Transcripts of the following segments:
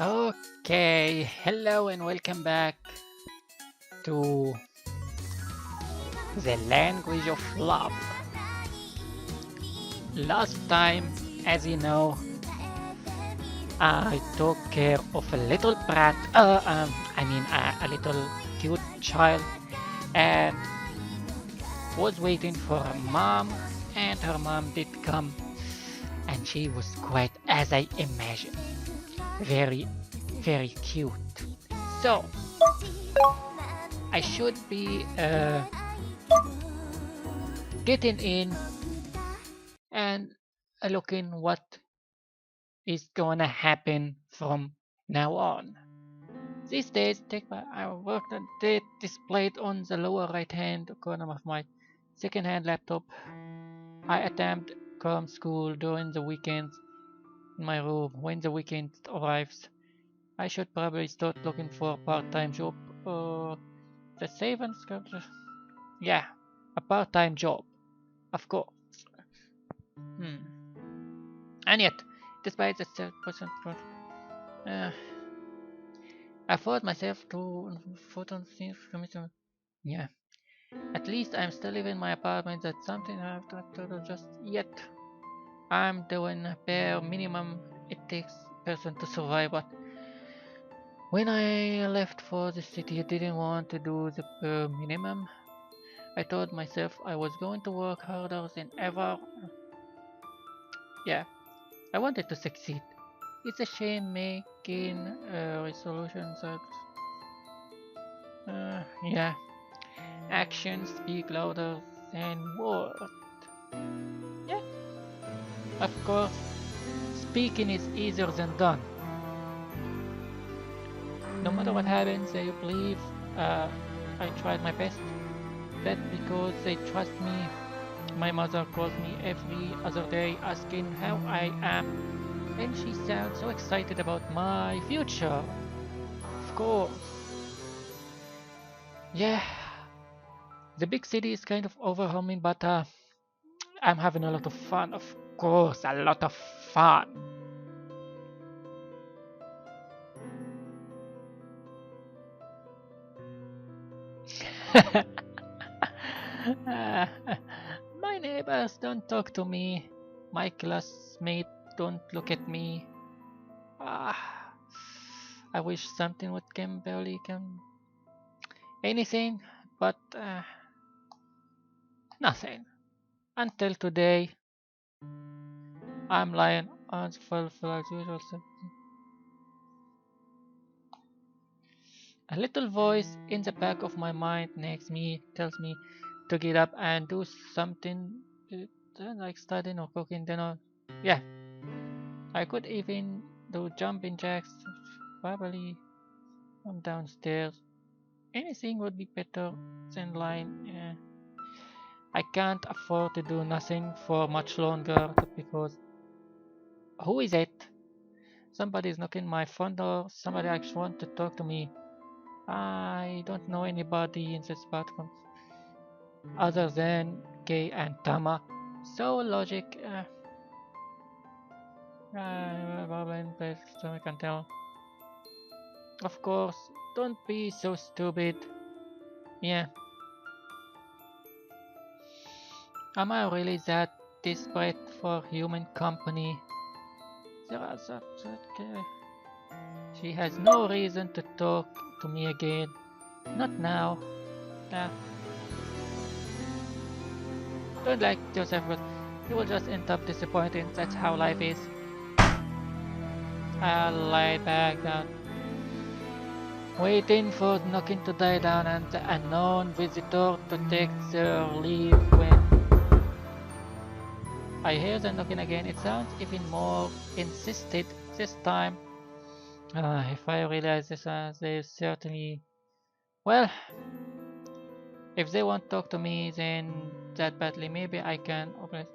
Okay, hello and welcome back to the language of love. Last time, as you know, I took care of a little brat, a little cute child, and was waiting for her mom, and her mom did come, and she was quite as I imagined, very, very cute. So, I should be getting in and looking what is gonna happen from now on. These days, take my I worked on date displayed on the lower right hand corner of my second hand laptop. I attempt come school during the weekends in my room. When the weekend arrives, I should probably start looking for a part-time job or the savings. Yeah, a part-time job, of course. Hmm. And yet, despite the 7% uh, I forced myself to photo things from it. Yeah. At least I'm still living in my apartment. That's something I have not told just yet. I'm doing bare minimum it takes person to survive, but when I left for the city I didn't want to do the bare minimum. I told myself I was going to work harder than ever. Yeah, I wanted to succeed. It's a shame making resolutions that yeah, actions speak louder than words. Yeah, of course, speaking is easier than done. No matter what happens, I believe uh, I tried my best. That's because they trust me. My mother calls me every other day asking how I am, and she sounds so excited about my future. Of course. Yeah, the big city is kind of overwhelming, but I'm having a lot of fun. Of course, a lot of fun. Uh, my neighbors don't talk to me. My classmates don't look at me. Ah, I wish something would come barely come. Anything, but nothing. Until today, I'm lying on the floor as usual. A little voice in the back of my mind next me tells me to get up and do something like studying or cooking dinner. Yeah, I could even do jumping jacks. Probably from downstairs. Anything would be better than lying. Yeah. I can't afford to do nothing for much longer because who is it? Somebody is knocking my front door. Somebody actually want to talk to me. I don't know anybody in this bathroom other than Kay and Tama. So logic. So I can tell. Of course, don't be so stupid. Yeah, am I really that desperate for human company? There are She has no reason to talk to me again. Not now. Uh, don't like Joseph, but you will just end up disappointed. That's how life is. I lie back down, waiting for knocking to die down and the unknown visitor to take their leave when I hear the knocking again. It sounds even more insistent this time. If I realize this, they certainly. Well, if they won't talk to me then that badly, maybe I can open it.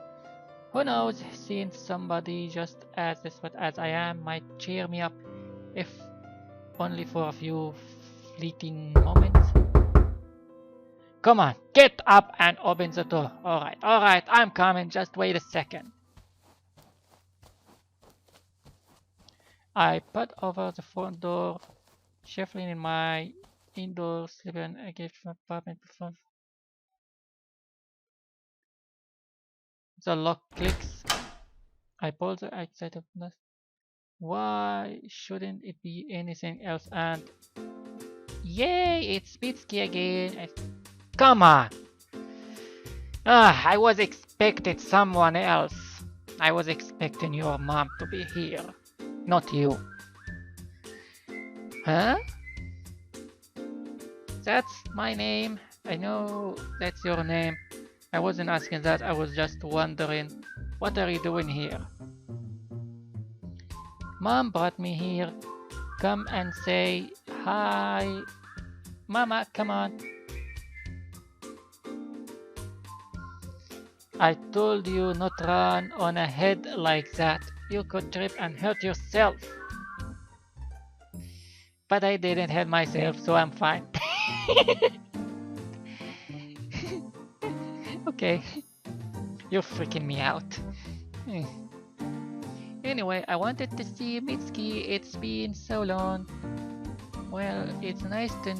Who knows, seeing somebody just as desperate as I am might cheer me up, if only for a few fleeting moments. Come on, get up and open the door. Alright, I'm coming, just wait a second. I put over the front door, shuffling in my indoor slipper and I gave my apartment before the lock clicks. I pull the outside of the. Why shouldn't it be anything else? And yay, it's Mitsuki again. Come on! I was expecting someone else. I was expecting your mom to be here, not you. Huh? That's my name. I know that's your name. I wasn't asking that, I was just wondering, what are you doing here? Mom brought me here. Come and say hi. Mama, come on. I told you not run on a head like that. You could trip and hurt yourself. But I didn't hurt myself, so I'm fine. Okay. You're freaking me out. Anyway, I wanted to see Mitsuki. It's been so long. Well, it's nice to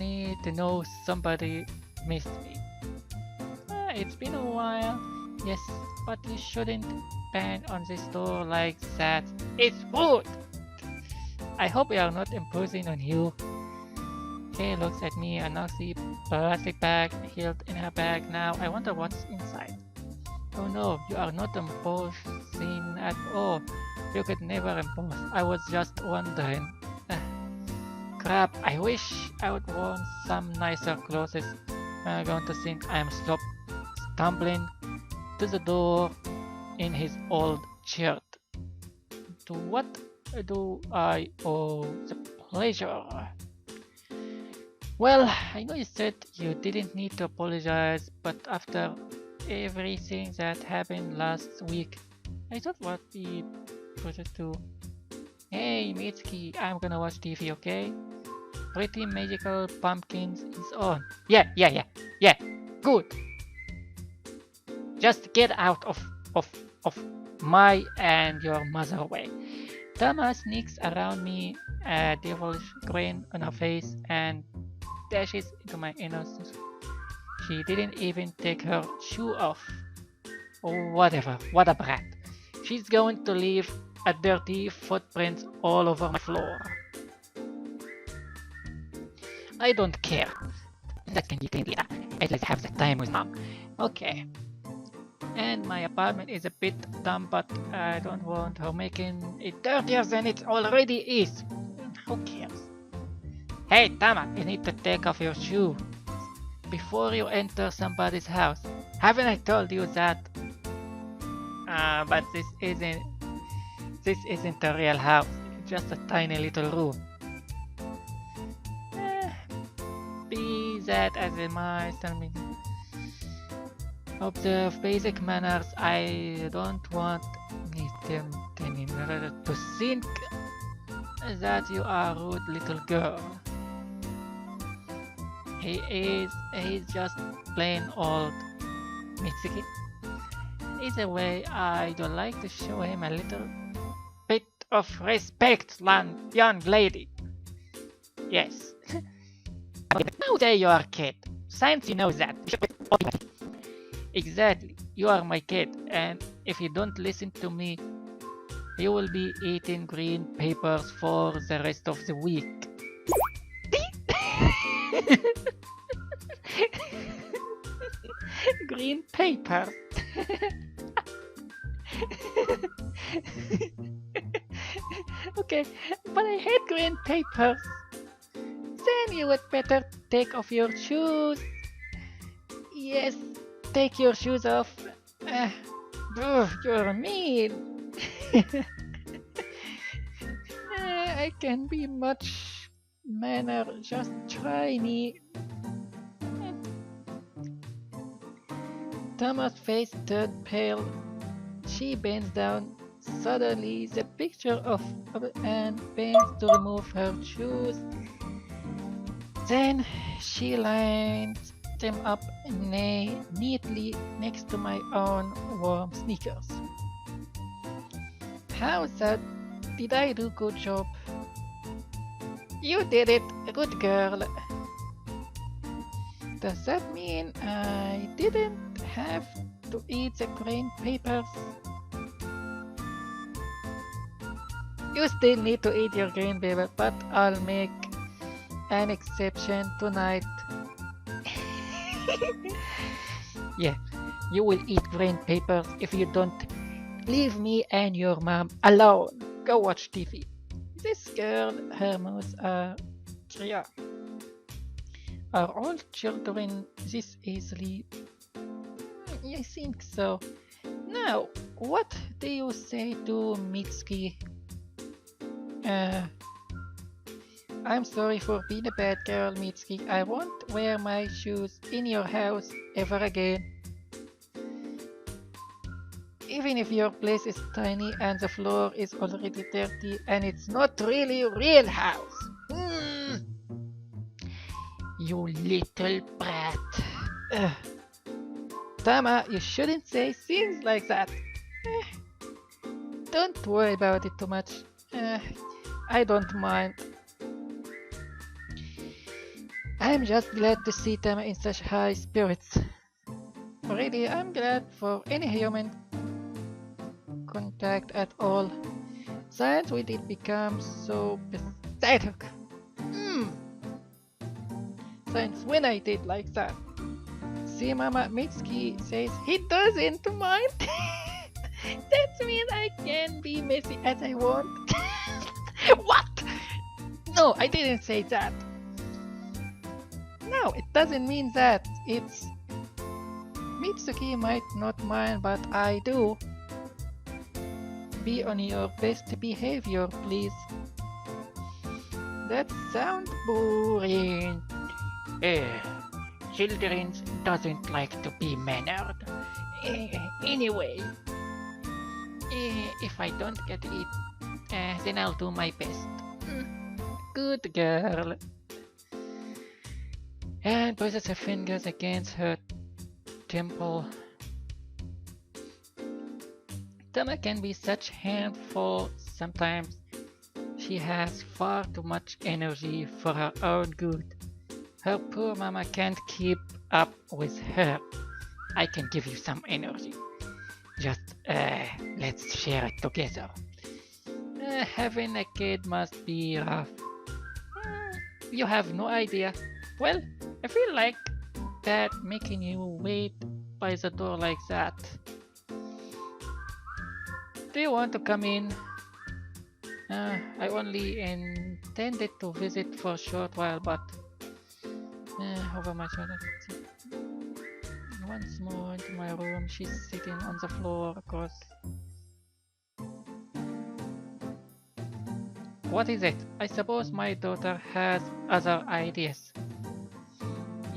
know somebody missed me. It's been a while. Yes, but you shouldn't bang on this door like that. It's rude! I hope we are not imposing on you. Kay looks at me, a nasty plastic bag held in her bag. Now I wonder what's inside. Oh no, you are not imposing at all. You could never impose. I was just wondering. Crap, I wish I would worn some nicer clothes. I'm going to think I'm stumbling to the door in his old shirt. To what do I owe the pleasure? Well, I know you said you didn't need to apologize, but after everything that happened last week, I thought what we put it to. Hey Mitsuki, I'm gonna watch TV, okay? Pretty Magical Pumpkins is on. Yeah, good. Just get out of my and your mother way. Tama sneaks around me, a devilish grin on her face, and dashes into my innocence. She didn't even take her shoe off. Oh, whatever, what a brat. She's going to leave a dirty footprint all over my floor. I don't care. That can be cleaned later. I'd like to have that time with mom. Okay. And my apartment is a bit dumb, but I don't want her making it dirtier than it already is. Who cares? Hey Tama, you need to take off your shoe before you enter somebody's house. Haven't I told you that? But this isn't a real house. It's just a tiny little room. Be that as it might, observe basic manners. I don't want them to think that you are a rude little girl. He's just plain old Mitsuki. Either way, I would like to show him a little bit of respect, young lady. Yes. How dare you are a kid? Since you know that. Exactly. You are my kid, and if you don't listen to me, you will be eating green papers for the rest of the week. Green papers. Okay, but I hate green papers. Then you would better take off your shoes. Yes, take your shoes off. You're mean. I can be much manner. Just try me. Tama's face turned pale. She bends down. Suddenly, the picture of Anne bends to remove her shoes. Then she lines them up neatly next to my own warm sneakers. How's that? Did I do good job? You did it, good girl. Does that mean I didn't have to eat the green papers? You still need to eat your green paper, but I'll make an exception tonight. Yeah, you will eat green papers if you don't leave me and your mom alone. Go watch TV. This girl, her moves are clear. Are all children this easily? I think so. Now, what do you say to Mitsuki? Uh, I'm sorry for being a bad girl, Mitsuki. I won't wear my shoes in your house ever again. Even if your place is tiny and the floor is already dirty and it's not really a real house. You little brat. Ugh. Tama, you shouldn't say things like that. Don't worry about it too much. I don't mind. I'm just glad to see Tama in such high spirits. Really, I'm glad for any human contact at all. Since we did become so pathetic. Since when I did like that. See, Mama, Mitsuki says he doesn't mind. That means I can be messy as I want. What? No, I didn't say that. No, it doesn't mean that. It's... Mitsuki might not mind, but I do. Be on your best behavior, please. That sounds boring. Children doesn't like to be mannered. Anyway, if I don't get it, then I'll do my best. Good girl. And presses her fingers against her temple. Tama can be such handful sometimes. She has far too much energy for her own good. Her poor mama can't keep up with her. I can give you some energy. Just, let's share it together. Having a kid must be rough. You have no idea. Well, I feel like that making you wait by the door like that. Do you want to come in? I only intended to visit for a short while, but over my shoulder. Once more into my room, she's sitting on the floor across. What is it? I suppose my daughter has other ideas.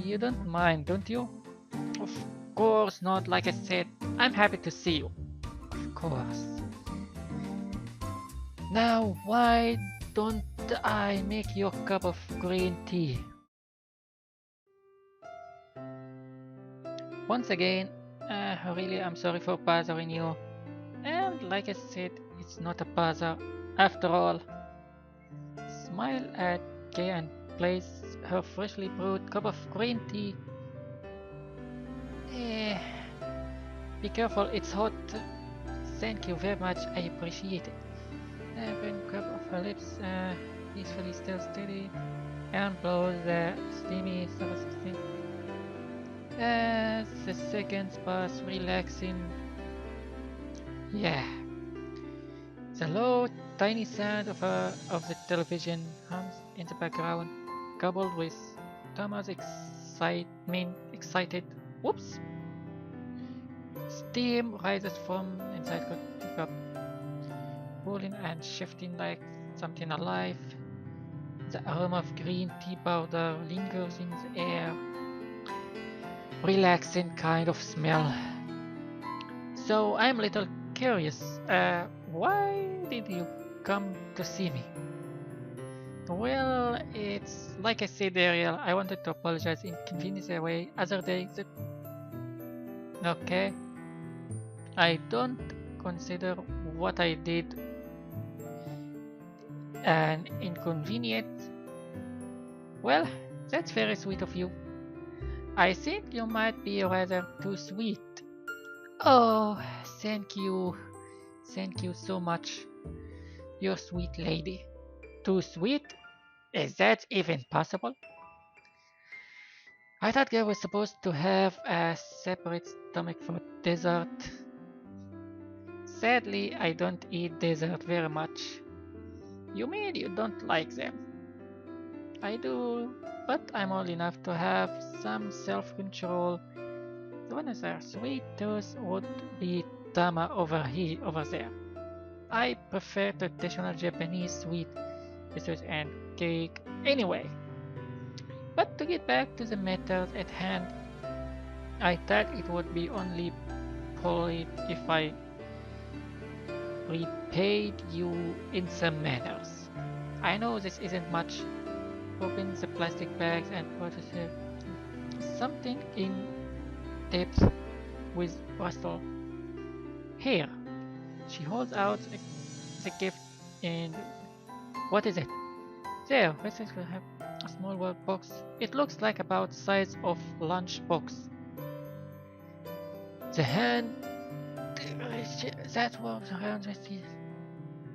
You don't mind, don't you? Of course not, like I said, I'm happy to see you. Of course. Now, why don't I make you a cup of green tea? Once again, really, I'm sorry for bothering you. And like I said, it's not a bother. After all, smile at Kay and place her freshly brewed cup of green tea. Be careful, it's hot. Thank you very much, I appreciate it. Bring cup of her lips, peacefully still steady, and blows the steamy surface of thing. As the seconds pass, relaxing. Yeah. The low, tiny sound of the television hums in the background, coupled with Thomas' excited whoops. Steam rises from inside the pickup, cooling and shifting like something alive. The aroma of green tea powder lingers in the air. Relaxing kind of smell. So I'm a little curious. Why did you come to see me? Well, it's like I said earlier, I wanted to apologize in convenience way other days. Okay. I don't consider what I did an inconvenience. Well, that's very sweet of you. I think you might be rather too sweet. Oh, thank you. Thank you so much. You're sweet lady. Too sweet? Is that even possible? I thought I was supposed to have a separate stomach for dessert. Sadly, I don't eat dessert very much. You mean you don't like them? I do, but I'm old enough to have some self-control. The one with a sweet tooth would be Tama over there. I prefer traditional Japanese sweet desserts and cake anyway. But to get back to the matter at hand, I thought it would be only polite if I repaid you in some manners. I know this isn't much. Open the plastic bags and purchase something in depth with Russell. Here, she holds out the gift and what is it? There, Russell will have a small work box. It looks like about size of lunch box. The hand that was around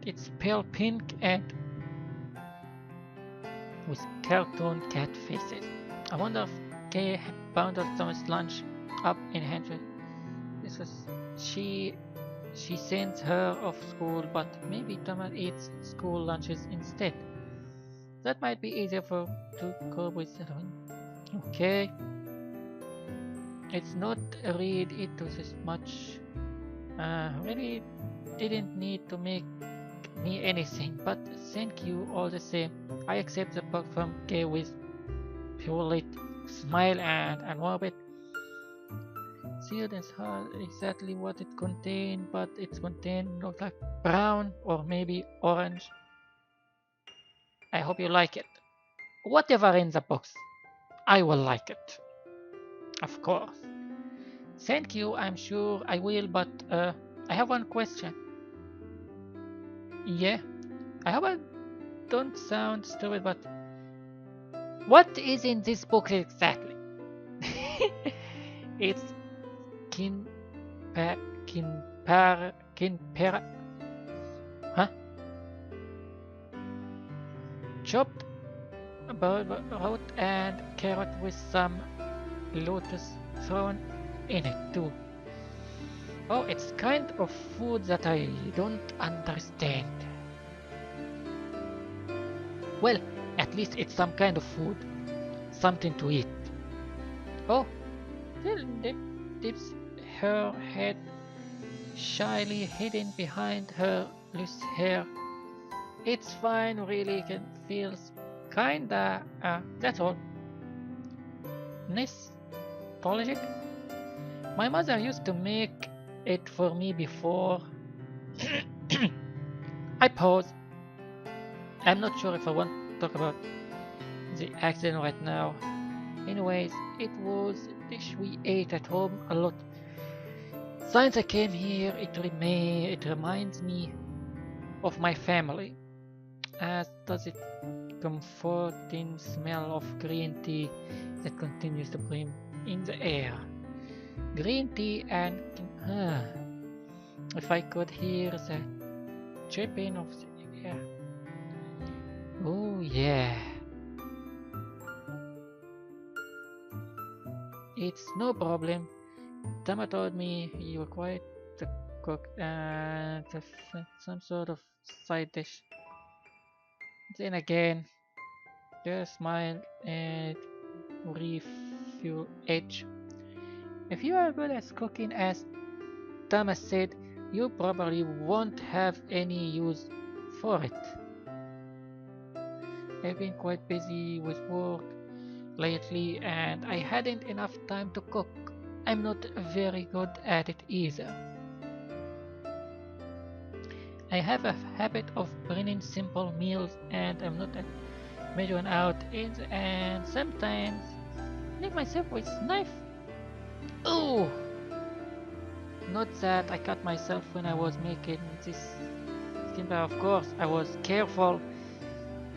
it's pale pink and with cartoon cat faces. I wonder if Kay bundled Thomas' lunch up in Henry. This was she sends her off school, but maybe Thomas eats school lunches instead. That might be easier for to cope with that one. Okay. It's not read it to this much. Really didn't need to make me anything, but thank you all the same. I accept the box from Kay with purely smile and orbit. Sealed is hard exactly what it contained, but it's contained looks like brown or maybe orange. I hope you like it. Whatever in the box, I will like it. Of course. Thank you, I'm sure I will, but I have one question. Yeah, I hope I don't sound stupid, but what is in this book exactly? It's kin pa kin per huh? Chopped about and carrot with some lotus thrown in it too. Oh, it's kind of food that I don't understand. Well, at least it's some kind of food, something to eat. Oh, dips her head shyly hidden behind her loose hair. It's fine, really, it feels kinda, that's all. Nostalgic? My mother used to make it for me before. I pause. I'm not sure if I want to talk about the accident right now. Anyways, it was a dish we ate at home a lot. Since I came here, it reminds me of my family, as does it comforting smell of green tea that continues to breathe in the air. Green tea and if I could hear the dripping of the air. Oh yeah. It's no problem. Tama told me you were quite the cook and some sort of side dish. Then again, just smile and refuel edge. If you are good at cooking as Thomas said, you probably won't have any use for it. I've been quite busy with work lately and I hadn't enough time to cook. I'm not very good at it either. I have a habit of bringing simple meals and I'm not measuring out it and sometimes nick myself with knife. Oh! Not that I cut myself when I was making this skin bar, of course. I was careful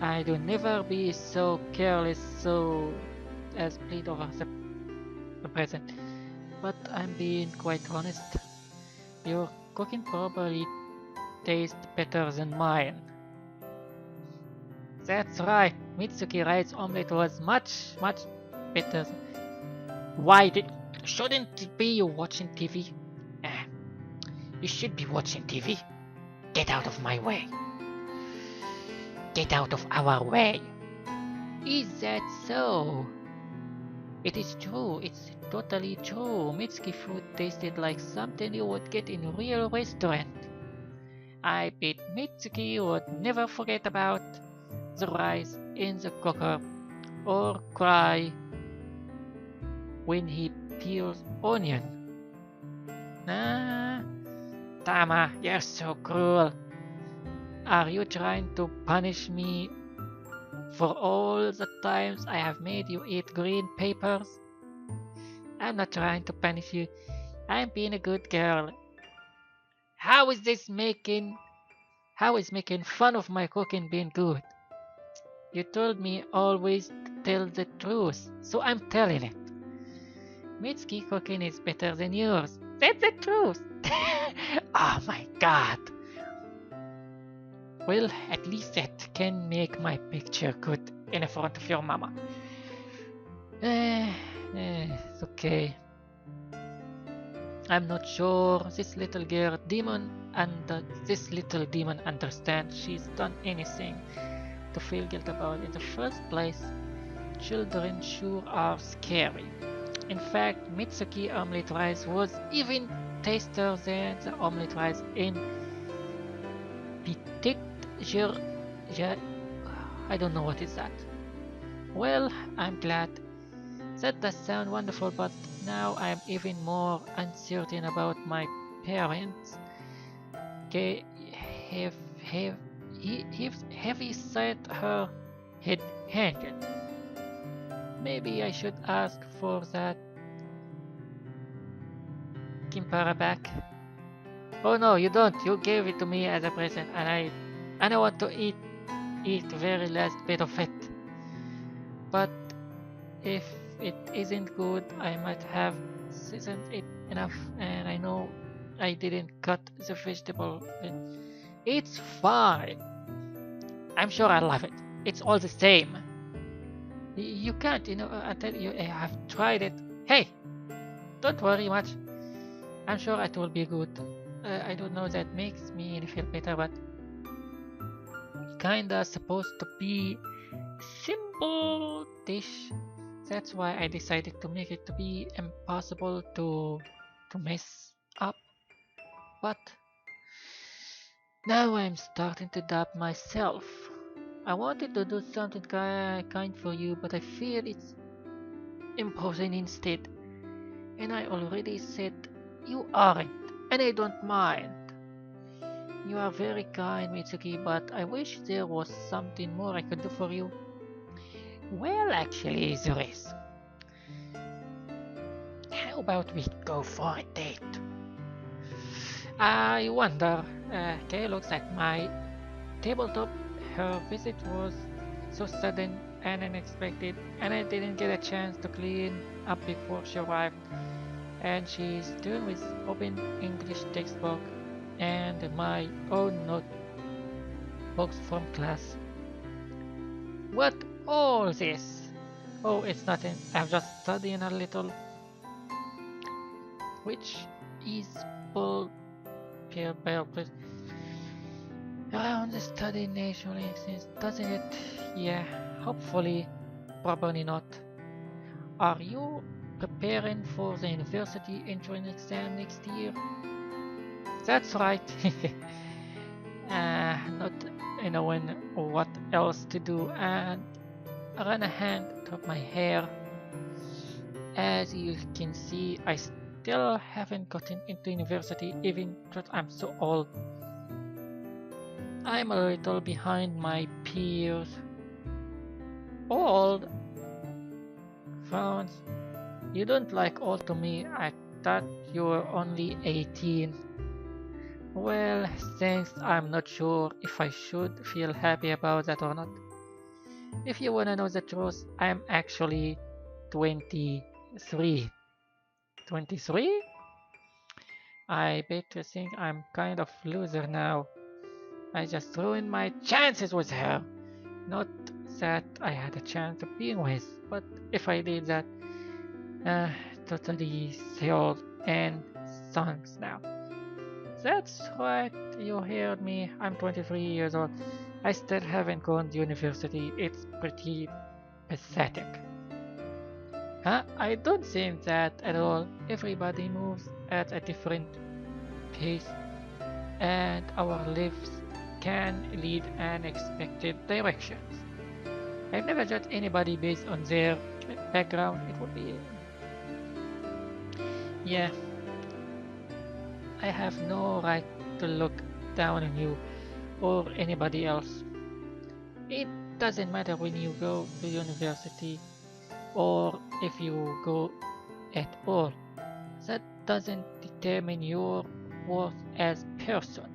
I do never be so careless so as plead over the present. But I'm being quite honest. Your cooking probably tastes better than mine. That's right. Mitsuki rice omelette was much better. Why did shouldn't it be you watching TV? Ah, you should be watching TV. Get out of my way. Get out of our way. Is that so? It is true. It's totally true. Mitsuki food tasted like something you would get in a real restaurant. I bet Mitsuki would never forget about the rice in the cooker or cry when he peels onion. Ah, Tama, you're so cruel. Are you trying to punish me for all the times I have made you eat green peppers? I'm not trying to punish you. I'm being a good girl. How is this making how is making fun of my cooking being good? You told me always to tell the truth, so I'm telling it. Mitsuki cooking is better than yours. That's the truth. Oh my god. Well, at least that can make my picture good in front of your mama. It's okay. I'm not sure this little demon understands she's done anything to feel guilty about in the first place. Children sure are scary. In fact, Mitsuki omelette rice was even tastier than the omelette rice in Petit Jer... I don't know what is that. Well, I'm glad. That does sound wonderful, but now I'm even more uncertain about my parents. Okay, have, have, have he set her head hanging? Maybe I should ask for that Kimpara back. Oh no, you don't. You gave it to me as a present, and I want to eat very last bit of it. But if it isn't good, I might have seasoned it enough, and I know I didn't cut the vegetable. It's fine. I'm sure I love it. It's all the same. You can't, I tell you, I have tried it. Hey, don't worry much. I'm sure it will be good. I don't know that makes me feel better, but kinda supposed to be simple dish. That's why I decided to make it to be impossible to mess up. But now I'm starting to doubt myself. I wanted to do something kind for you, but I fear it's imposing instead. And I already said you aren't, and I don't mind. You are very kind, Mitsuki, but I wish there was something more I could do for you. Well, actually, there is. How about we go for a date? I wonder. Kay looks at my tabletop. Her visit was so sudden and unexpected, and I didn't get a chance to clean up before she arrived. And she's doing with open English textbook and my own notebooks from class. What all this? Oh, it's nothing. I'm just studying a little. Which is bull please. Around the study naturally exists, doesn't it? Yeah, hopefully. Probably not. Are you preparing for the university entrance exam next year? That's right. Not knowing what else to do, and I ran a hand through my hair. As you can see, I still haven't gotten into university even though I'm so old. I'm a little behind my peers. Old? Frowns. You don't like old to me. I thought you were only 18. Well, thanks. I'm not sure if I should feel happy about that or not. If you wanna know the truth, I'm actually 23. 23? I bet you think I'm kind of loser now. I just ruined my chances with her. Not that I had a chance of being with, but if I did that, uh, totally sold and songs now. That's right, you heard me. I'm 23 years old. I still haven't gone to university. It's pretty pathetic. Huh? I don't think that at all. Everybody moves at a different pace, and our lives can lead unexpected directions. I've never judged anybody based on their background. It would be, yeah, I have no right to look down on you or anybody else. It doesn't matter when you go to university or if you go at all. That doesn't determine your worth as person.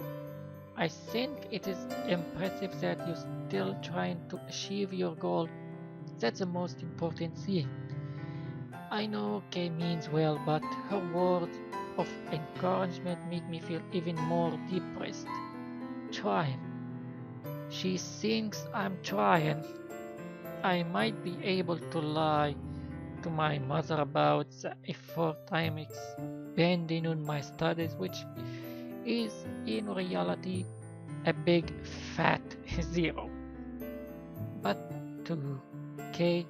I think it is impressive that you're still trying to achieve your goal. That's the most important thing. I know Kay means well, but her words of encouragement make me feel even more depressed. Trying. She thinks I'm trying. I might be able to lie to my mother about the effort I'm expending on my studies, which is in reality a big fat zero. But to Kay,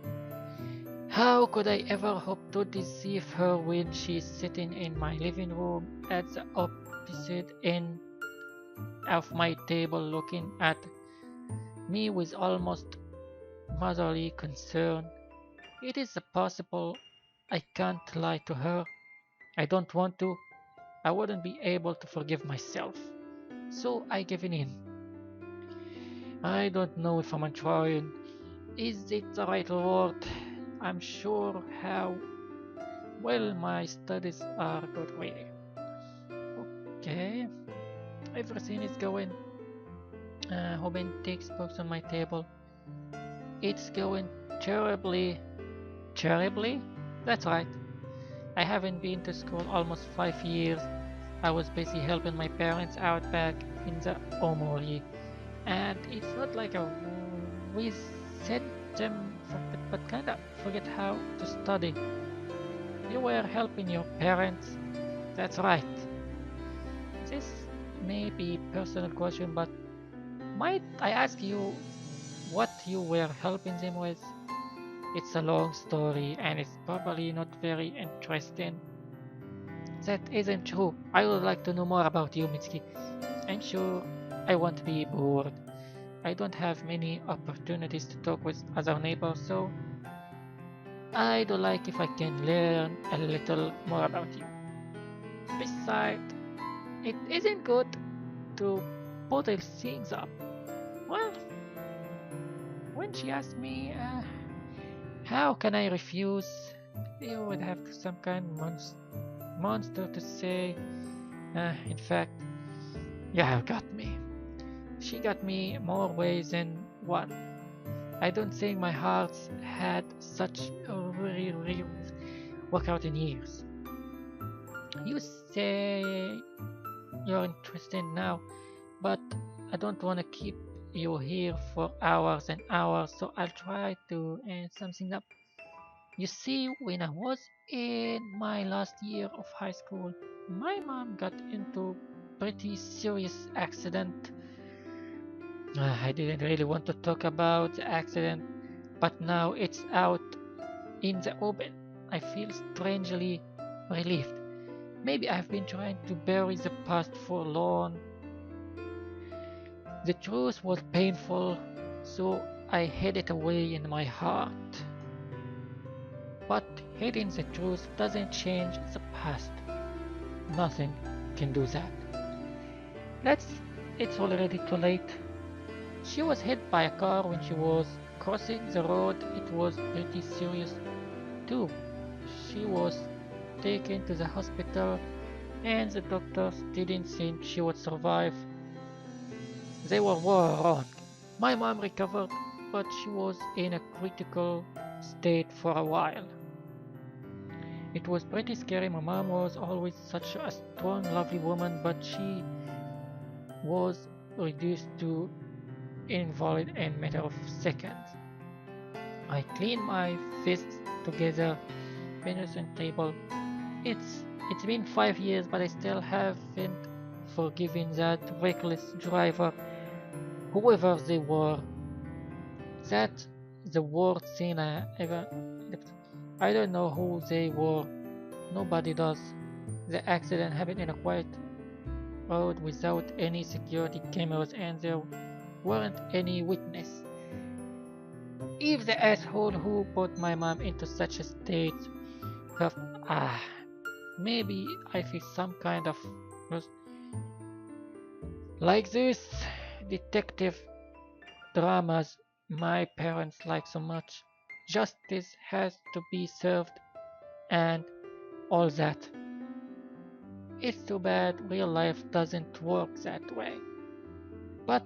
how could I ever hope to deceive her when she's sitting in my living room at the opposite end of my table looking at me with almost motherly concern? It is possible I can't lie to her. I don't want to. I wouldn't be able to forgive myself. So I given in. I don't know if I'm trying. Is it the right word? I'm sure how well my studies are good really. Okay, everything is going. Hobbin textbooks on my table. It's going terribly. Terribly? That's right. I haven't been to school almost 5 years. I was busy helping my parents out back in the Omori. And it's not like we sent them but kinda forget how to study. You were helping your parents. That's right. This may be personal question, but might I ask you what you were helping them with? It's a long story and it's probably not very interesting. That isn't true. I would like to know more about you, Mitsuki. I'm sure I won't be bored. I don't have many opportunities to talk with other neighbors, so I'd like if I can learn a little more about you. Besides, it isn't good to bottle things up. Well, when she asked me, how can I refuse? You would have some kind of monster to say. In fact, you have got me. She got me more ways than one. I don't think my heart's had such a real workout in years. You say you're interested now, but I don't want to keep you here for hours and hours, so I'll try to end something up. You see, when I was in my last year of high school, my mom got into pretty serious accident. I didn't really want to talk about the accident, but now it's out in the open. I feel strangely relieved. Maybe I've been trying to bury the past for long. The truth was painful, so I hid it away in my heart. But hiding the truth doesn't change the past. Nothing can do that. Let's. It's already too late. She was hit by a car when she was crossing the road. It was pretty serious too. She was taken to the hospital and the doctors didn't think she would survive. They were wrong. My mom recovered, but she was in a critical state for a while. It was pretty scary. My mom was always such a strong, lovely woman, but she was reduced to invalid in a matter of seconds. I cleaned my fists together, fingers on table. It's been 5 years, but I still haven't forgiven that reckless driver, whoever they were. That's the worst thing I ever. I don't know who they were. Nobody does. The accident happened in a quiet road without any security cameras, and there weren't any witness. If the asshole who put my mom into such a state have ah maybe I feel some kind of like this detective dramas my parents like so much. Justice has to be served and all that. It's too bad real life doesn't work that way. But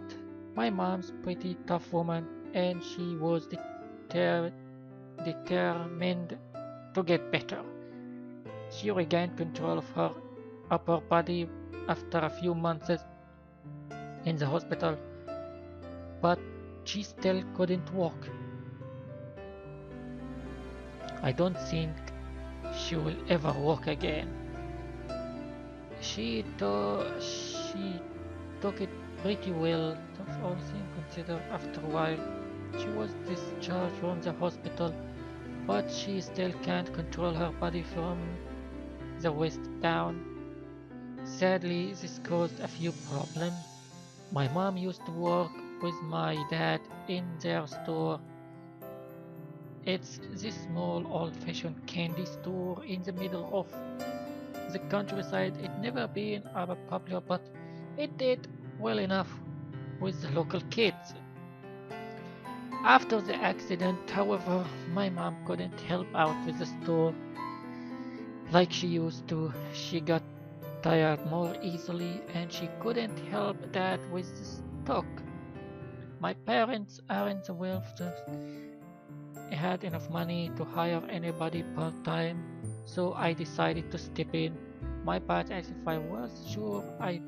my mom's pretty tough woman and she was determined to get better. She regained control of her upper body after a few months in the hospital, but she still couldn't walk. I don't think she will ever walk again. She took it pretty well, all things considered. After a while, she was discharged from the hospital, but she still can't control her body from the waist down. Sadly, this caused a few problems. My mom used to work with my dad in their store. It's this small old-fashioned candy store in the middle of the countryside. It never been popular, but it did well enough with the local kids. After the accident, however, my mom couldn't help out with the store like she used to. She got tired more easily and she couldn't help that with the stock. My parents aren't the wealthiest. I had enough money to hire anybody part time, so I decided to step in. My part as if I was sure I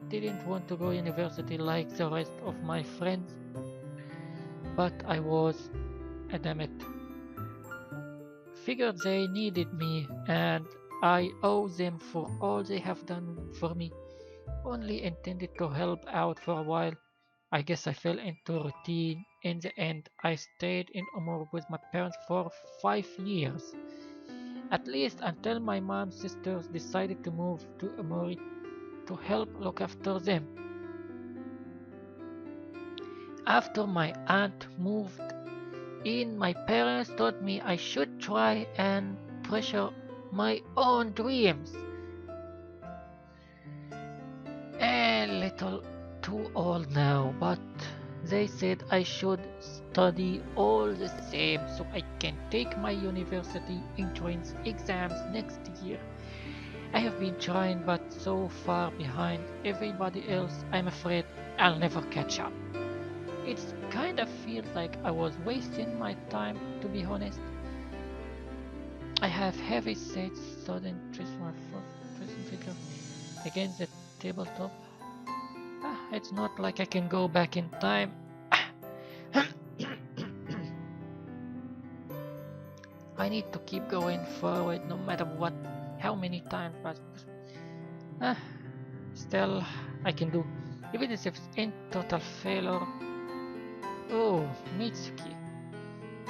didn't want to go university like the rest of my friends, but I was adamant. Figured they needed me and I owe them for all they have done for me. Only intended to help out for a while. I guess I fell into routine. In the end, I stayed in Omar with my parents for 5 years. At least until my mom's sisters decided to move to Omori to help look after them. After my aunt moved in, my parents told me I should try and pursue my own dreams. A little too old now, but they said I should study all the same so I can take my university entrance exams next year. I have been trying but so far behind everybody else I'm afraid I'll never catch up. It kind of feels like I was wasting my time to be honest. I have heavy set sudden twist my foot figure against the tabletop. It's not like I can go back in time. I need to keep going forward no matter what, how many times, but uh, still I can do. Even if it's in total failure. Oh, Mitsuki,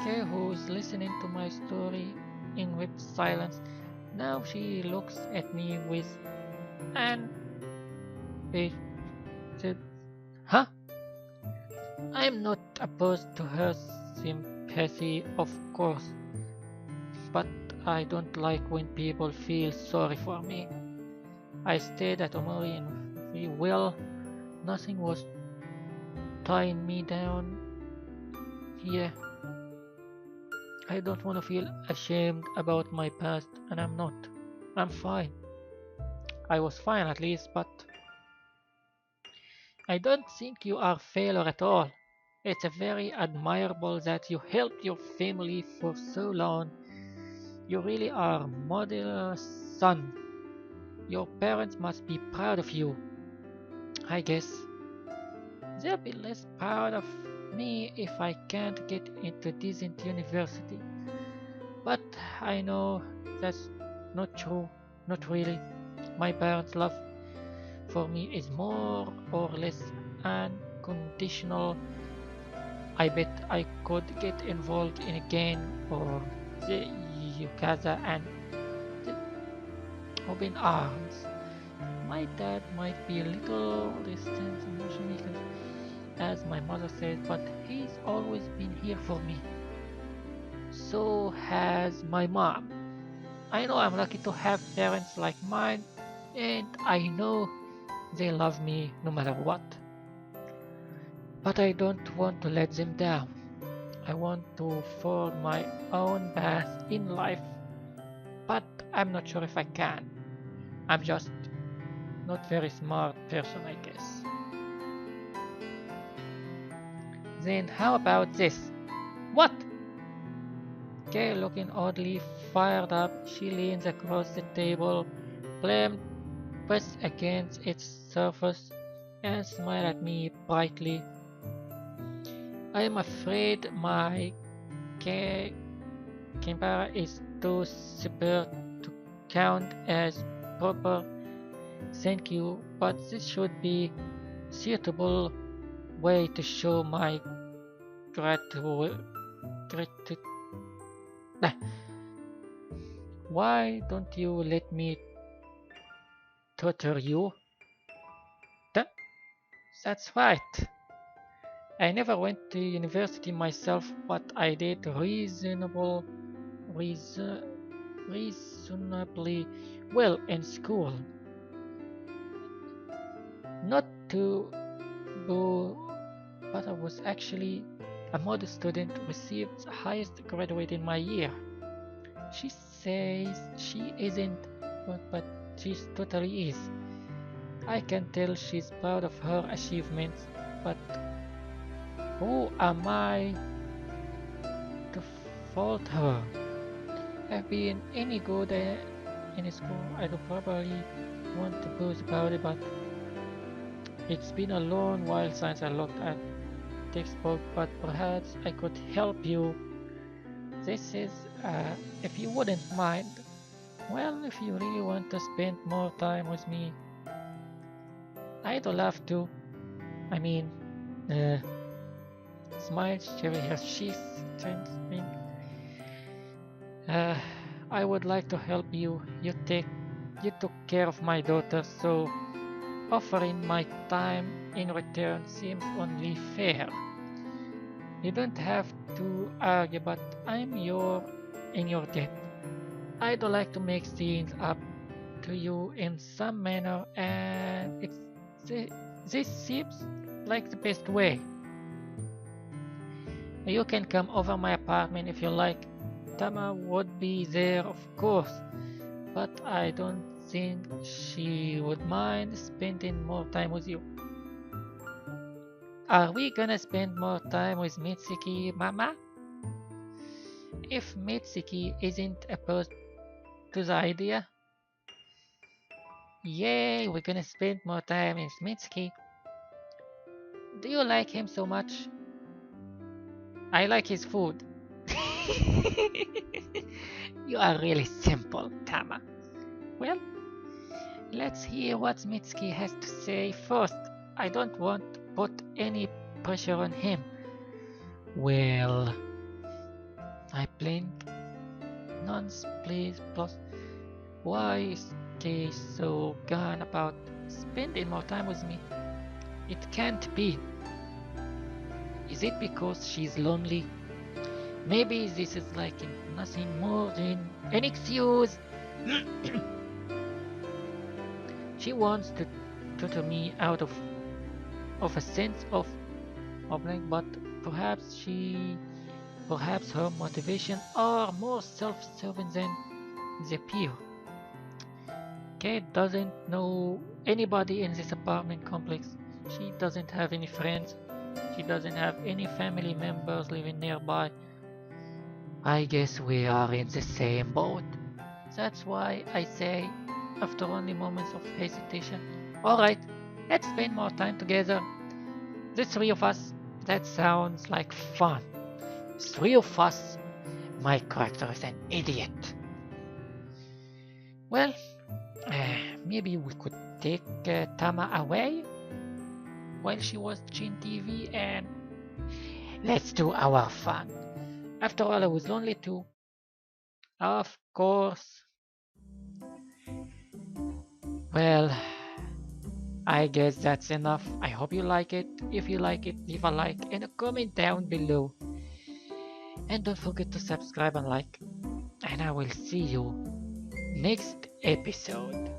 okay, who's listening to my story in web silence. Now she looks at me with an said, huh? I'm not opposed to her sympathy, of course, but I don't like when people feel sorry for me. I stayed at Omori and free will. Nothing was tying me down here. I don't want to feel ashamed about my past, and I'm not. I'm fine. I was fine at least, but I don't think you are failure at all. It's a very admirable that you helped your family for so long. You really are a model son. Your parents must be proud of you. I guess they'll be less proud of me if I can't get into decent university. But I know that's not true. Not really. My parents' love for me is more or less unconditional. I bet I could get involved in a gang or the Yukaza and the open arms. My dad might be a little distant emotionally, as my mother says, but he's always been here for me. So has my mom. I know I'm lucky to have parents like mine, and I know they love me no matter what. But I don't want to let them down. I want to follow my own path in life, but I'm not sure if I can. I'm just not very smart person, I guess. Then how about this? What? Kay, looking oddly fired up, she leans across the table, palm pressed against its surface, and smiled at me brightly. I am afraid my camera is too super to count as proper thank you, but this should be suitable way to show my gratitude. gratitude. Nah, why don't you let me tutor you? That, that's right. I never went to university myself, but I did reason, reasonably well in school. Not to boo, but I was actually a model student, received the highest graduate in my year. She says she isn't, but she totally is. I can tell she's proud of her achievements, but who am I to fault her? Have been any good in school, I would probably want to boast about it, but it's been a long while since I looked at textbook, but perhaps I could help you. This is, if you wouldn't mind. Well, if you really want to spend more time with me, I'd love to. I mean, uh, smile, cherry her cheeks, strengthening. Uh, I would like to help you. You took care of my daughter, so offering my time in return seems only fair. You don't have to argue, but I'm in your debt. I'd like to make things up to you in some manner, and this seems like the best way. You can come over my apartment if you like. Tama would be there, of course, but I don't think she would mind spending more time with you. Are we gonna spend more time with Mitsuki, Mama? If Mitsuki isn't opposed to the idea, yay, we're gonna spend more time with Mitsuki. Do you like him so much? I like his food. You are really simple, Tama. Well, let's hear what Mitsuki has to say first. I don't want to put any pressure on him. Well, I blinked. Nonce, please, plus. Why is she so gone about spending more time with me? It can't be. Is it because she's lonely? Maybe this is like nothing more than an excuse. She wants to tutor me out of a sense of like, but perhaps perhaps her motivation are more self-serving than they appear. Kate doesn't know anybody in this apartment complex. She doesn't have any friends. He doesn't have any family members living nearby. I guess we are in the same boat. That's why I say, after only moments of hesitation, alright, let's spend more time together. The three of us. That sounds like fun. Three of us. My character is an idiot. Well, maybe we could take Tama away while she was watching TV and let's do our fun. After all, I was lonely too. Of course. Well, I guess that's enough. I hope you like it. If you like it, leave a like and a comment down below. And don't forget to subscribe and like. And I will see you next episode.